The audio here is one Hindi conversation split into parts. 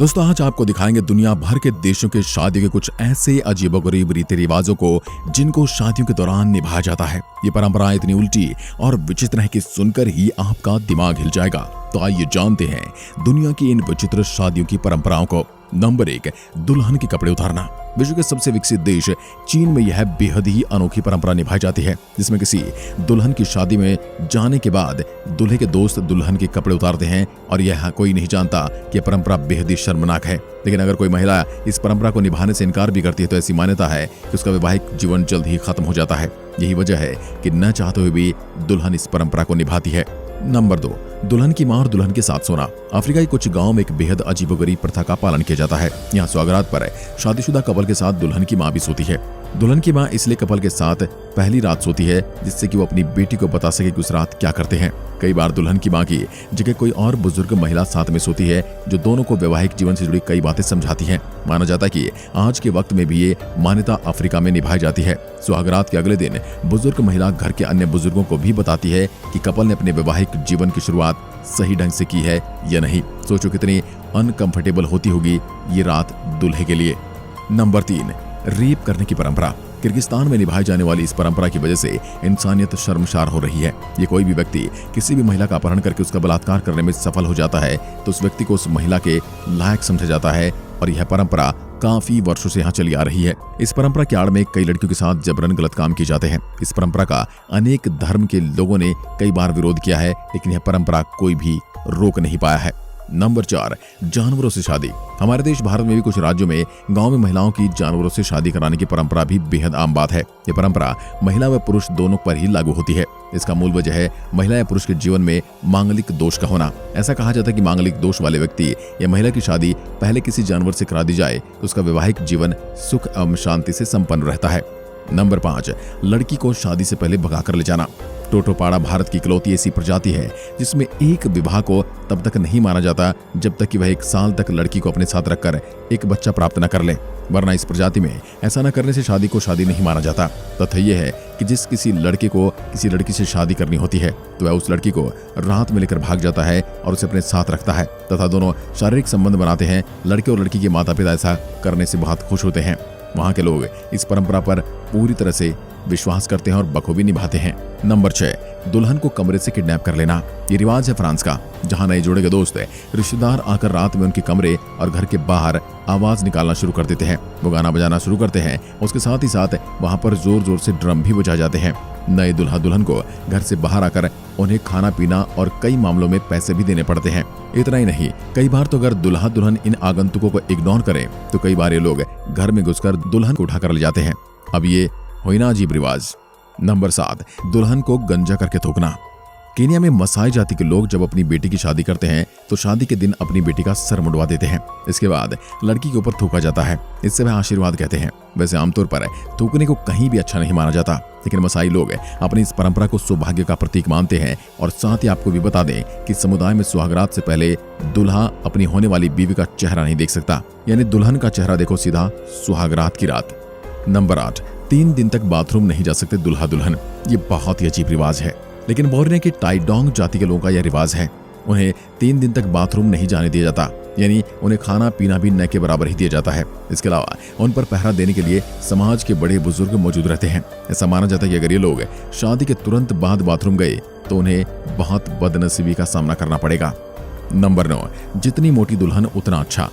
दोस्तों आज आपको दिखाएंगे दुनिया भर के देशों के शादियों के कुछ ऐसे अजीबोगरीब रीति रिवाजों को जिनको शादियों के दौरान निभाया जाता है। ये परंपराएं इतनी उल्टी और विचित्र है कि सुनकर ही आपका दिमाग हिल जाएगा। तो आइए जानते हैं दुनिया की इन विचित्र शादियों की परंपराओं को। नंबर 1, दुल्हन के कपड़े उतारना। विश्व के सबसे विकसित देश चीन में यह बेहद ही अनोखी परंपरा निभाई जाती है, जिसमें किसी दुल्हन की शादी में जाने के बाद दूल्हे के दोस्त दुल्हन के कपड़े उतारते हैं और यह कोई नहीं जानता कि यह परंपरा बेहद ही शर्मनाक है। लेकिन अगर कोई महिला इस परंपरा को निभाने से इनकार भी करती है तो ऐसी मान्यता है कि उसका वैवाहिक जीवन जल्द ही खत्म हो जाता है। यही वजह है कि न चाहते हुए भी दुल्हन इस परंपरा को निभाती है। नंबर 2, दुल्हन की मां और दुल्हन के साथ सोना। अफ्रीका के कुछ गांवों में एक बेहद अजीबोगरीब प्रथा का पालन किया जाता है। यहाँ सुहागरात पर शादीशुदा कपल के साथ दुल्हन की मां भी सोती है। दुल्हन की मां इसलिए कपल के साथ पहली रात सोती है जिससे कि वो अपनी बेटी को बता सके कि उस रात क्या करते हैं। कई बार दुल्हन की मां की जगह कोई और बुजुर्ग महिला साथ में सोती है जो दोनों को वैवाहिक जीवन से जुड़ी कई बातें समझाती है। माना जाता है कि आज के वक्त में भी ये मान्यता अफ्रीका में निभाई जाती है। सुहागरात के अगले दिन बुजुर्ग महिला घर के अन्य बुजुर्गों को भी बताती है कि कपल ने अपने वैवाहिक जीवन की शुरुआत सही ढंग से की है या नहीं। सोचो कितनी अनकंफर्टेबल होती होगी ये रात दूल्हे के लिए। नंबर 3, रेप करने की परंपरा। किर्गिस्तान में निभाई जाने वाली इस परंपरा की वजह से इंसानियत शर्मसार हो रही है। ये कोई भी व्यक्ति किसी भी महिला का अपहरण करके उसका बलात्कार करने में सफल हो जाता है तो उस व्यक्ति को उस महिला के लायक समझा जाता है और यह परंपरा काफी वर्षों से यहाँ चली आ रही है। इस परंपरा की आड़ में कई लड़कियों के साथ जबरन गलत काम किए जाते हैं। इस परंपरा का अनेक धर्म के लोगों ने कई बार विरोध किया है, लेकिन यह परंपरा कोई भी रोक नहीं पाया है। नंबर 4, जानवरों से शादी। हमारे देश भारत में भी कुछ राज्यों में गांव में महिलाओं की जानवरों से शादी कराने की परंपरा भी बेहद आम बात है। ये परंपरा महिला व पुरुष दोनों पर ही लागू होती है। इसका मूल वजह है महिला या पुरुष के जीवन में मांगलिक दोष का होना। ऐसा कहा जाता है कि मांगलिक दोष वाले व्यक्ति या महिला की शादी पहले किसी जानवर से करा दी जाए तो उसका वैवाहिक जीवन सुख एवं शांति से संपन्न रहता है। नंबर 5, लड़की को शादी से पहले भगाकर ले जाना। टोटोपाड़ा भारत की इकलौती ऐसी प्रजाति है जिसमें एक विवाह को तब तक नहीं माना जाता जब तक कि वह 1 साल तक लड़की को अपने साथ रखकर एक बच्चा प्राप्त न कर ले, वरना इस प्रजाति में ऐसा न करने से शादी को शादी नहीं माना जाता। तथ्य यह है कि जिस किसी लड़के को किसी लड़की से शादी करनी होती है तो वह उस लड़की को रात में लेकर भाग जाता है और उसे अपने साथ रखता है तथा दोनों शारीरिक संबंध बनाते हैं। लड़के और लड़की के माता पिता ऐसा करने से बहुत खुश होते हैं। वहाँ के लोग इस परंपरा पर पूरी तरह से विश्वास करते हैं और बखूबी निभाते हैं। नंबर 6, दुल्हन को कमरे से किडनैप कर लेना। ये रिवाज है फ्रांस का, जहां नए जोड़े के दोस्त रिश्तेदार आकर रात में उनके कमरे और घर के बाहर आवाज निकालना शुरू कर देते हैं। वो गाना बजाना शुरू करते हैं। उसके साथ ही साथ वहां पर जोर जोर से ड्रम भी बजाए जाते हैं। नए दुल्हा दुल्हन को घर से बाहर आकर उन्हें खाना पीना और कई मामलों में पैसे भी देने पड़ते हैं। इतना ही नहीं, कई बार तो अगर दुल्हा दुल्हन इन आगंतुकों को इग्नोर करें तो कई बार ये लोग घर में घुसकर दुल्हन को उठाकर ले जाते हैं। अब ये हुई ना अजीब रिवाज। नंबर 7, दुल्हन को गंजा करके थूकना। केन्या में मसाई जाति के लोग जब अपनी बेटी की शादी करते हैं तो शादी के दिन अपनी बेटी का सर मुंडवा देते हैं। इसके बाद लड़की के ऊपर थूका जाता है। इससे वह आशीर्वाद कहते हैं। वैसे आमतौर पर थूकने को कहीं भी अच्छा नहीं माना जाता, लेकिन मसाई लोग अपनी इस परंपरा को सौभाग्य का प्रतीक मानते हैं। और साथ ही आपको भी बता दें कि समुदाय में सुहागरात से पहले दुल्हा अपनी होने वाली बीवी का चेहरा नहीं देख सकता, यानी दुल्हन का चेहरा देखो सीधा सुहागरात की रात। नंबर 8, 3 दिन तक बाथरूम नहीं जा सकते दुल्हा दुल्हन। ये बहुत ही अजीब रिवाज है, लेकिन बोर्ने के टाइडोंग जाति के लोगों का यह रिवाज है। उन्हें 3 दिन तक बाथरूम नहीं जाने दिया जाता, यानी उन्हें खाना पीना भी न के बराबर ही दिया जाता है। इसके अलावा उन पर पहरा देने के लिए समाज के बड़े बुजुर्ग मौजूद रहते हैं। ऐसा माना जाता है कि अगर ये लोग शादी के तुरंत बाद बाथरूम गए तो उन्हें बहुत बदनसीबी का सामना करना पड़ेगा। नंबर 9, जितनी मोटी दुल्हन उतना अच्छा।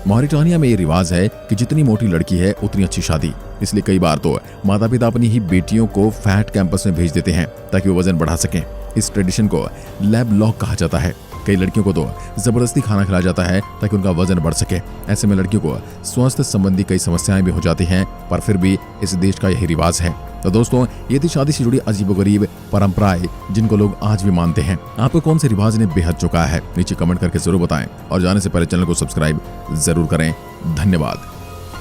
मॉरिटानिया में ये रिवाज है कि जितनी मोटी लड़की है उतनी अच्छी शादी। इसलिए कई बार तो माता पिता अपनी ही बेटियों को फैट कैंपस में भेज देते हैं ताकि वो वजन बढ़ा सकें। इस ट्रेडिशन को लैब लॉक कहा जाता है। कई लड़कियों को तो जबरदस्ती खाना खिलाया जाता है ताकि उनका वजन बढ़ सके। ऐसे में लड़कियों को स्वास्थ्य संबंधी कई समस्याएं भी हो जाती हैं, पर फिर भी इस देश का यही रिवाज है। तो दोस्तों, ये थी शादी से जुड़ी अजीबोगरीब परंपराएं जिनको लोग आज भी मानते हैं। आपको कौन से रिवाज ने बेहद चौंकाया है? नीचे कमेंट करके जरूर बताएं और जाने से पहले चैनल को सब्सक्राइब जरूर करें। धन्यवाद।